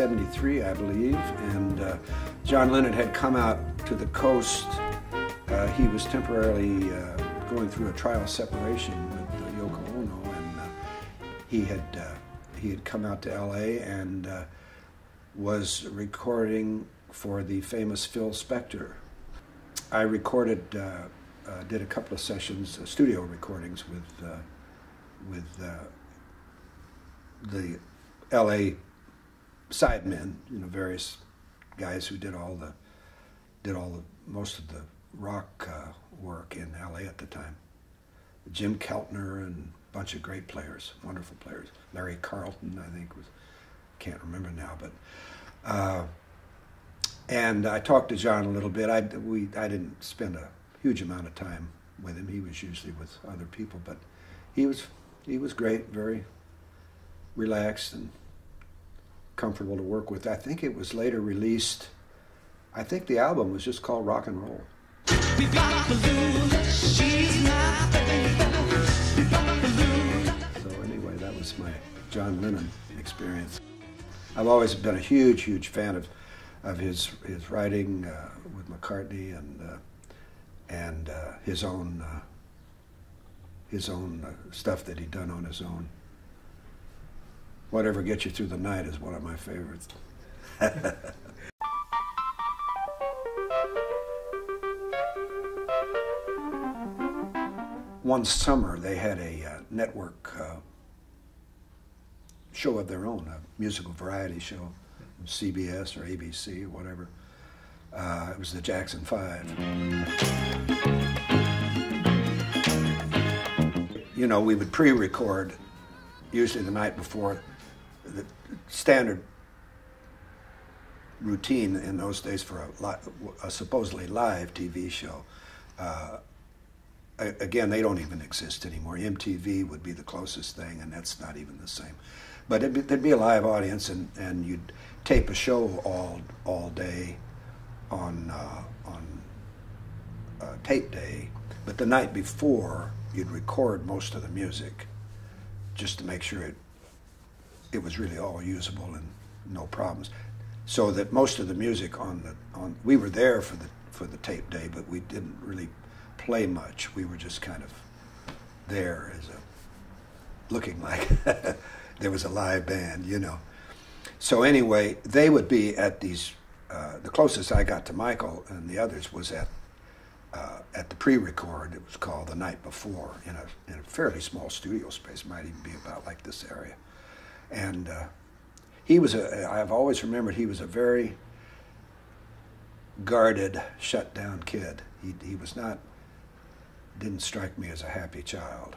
'73, I believe, and John Lennon had come out to the coast. He was temporarily going through a trial separation with Yoko Ono, and he had come out to L.A. and was recording for the famous Phil Spector. I recorded, did a couple of sessions, studio recordings with the L.A. sidemen, you know, various guys who did most of the rock work in L.A. at the time. Jim Keltner and a bunch of great players, wonderful players. Larry Carlton, I think, can't remember now, but and I talked to John a little bit. I didn't spend a huge amount of time with him. He was usually with other people, but he was great, very relaxed and comfortable to work with. I think it was later released. I think the album was just called Rock and Roll. So anyway, that was my John Lennon experience. I've always been a huge fan of his writing with McCartney and his own stuff that he'd done on his own. Whatever Gets You Through the Night is one of my favorites. One summer they had a network show of their own, a musical variety show, CBS or ABC or whatever. It was the Jackson 5. You know, we would pre-record, usually the night before. The standard routine in those days for a supposedly live TV show. Again, they don't even exist anymore. MTV would be the closest thing, and that's not even the same. But there'd be a live audience, and you'd tape a show all day on tape day. But the night before, you'd record most of the music just to make sure it was really all usable and no problems. So that most of the music we were there for the tape day, but we didn't really play much. We were just kind of there looking like there was a live band, you know. So anyway, they would be at these. The closest I got to Michael and the others was at the pre-record. It was called The Night Before in a fairly small studio space. Might even be about like this area. And I've always remembered he was a very guarded, shut down kid. He was not, didn't strike me as a happy child.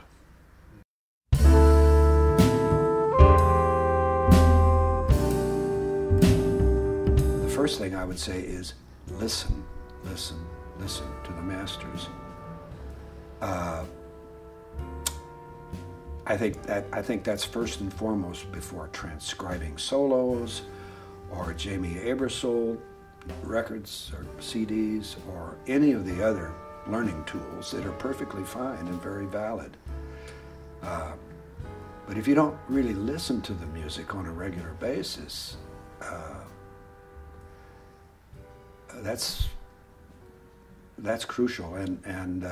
The first thing I would say is listen to the masters. I think that's first and foremost before transcribing solos or Jamie Aebersold records or CDs or any of the other learning tools that are perfectly fine and very valid. But if you don't really listen to the music on a regular basis, that's crucial, and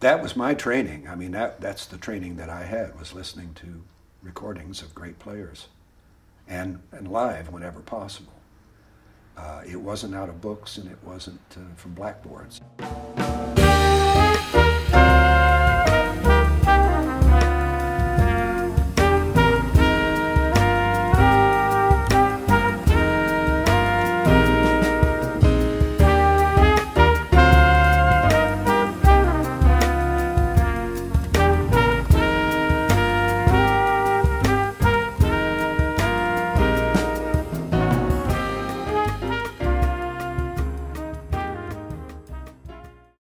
that was my training. I mean, that's the training that I had, was listening to recordings of great players and live whenever possible. It wasn't out of books, and it wasn't from blackboards.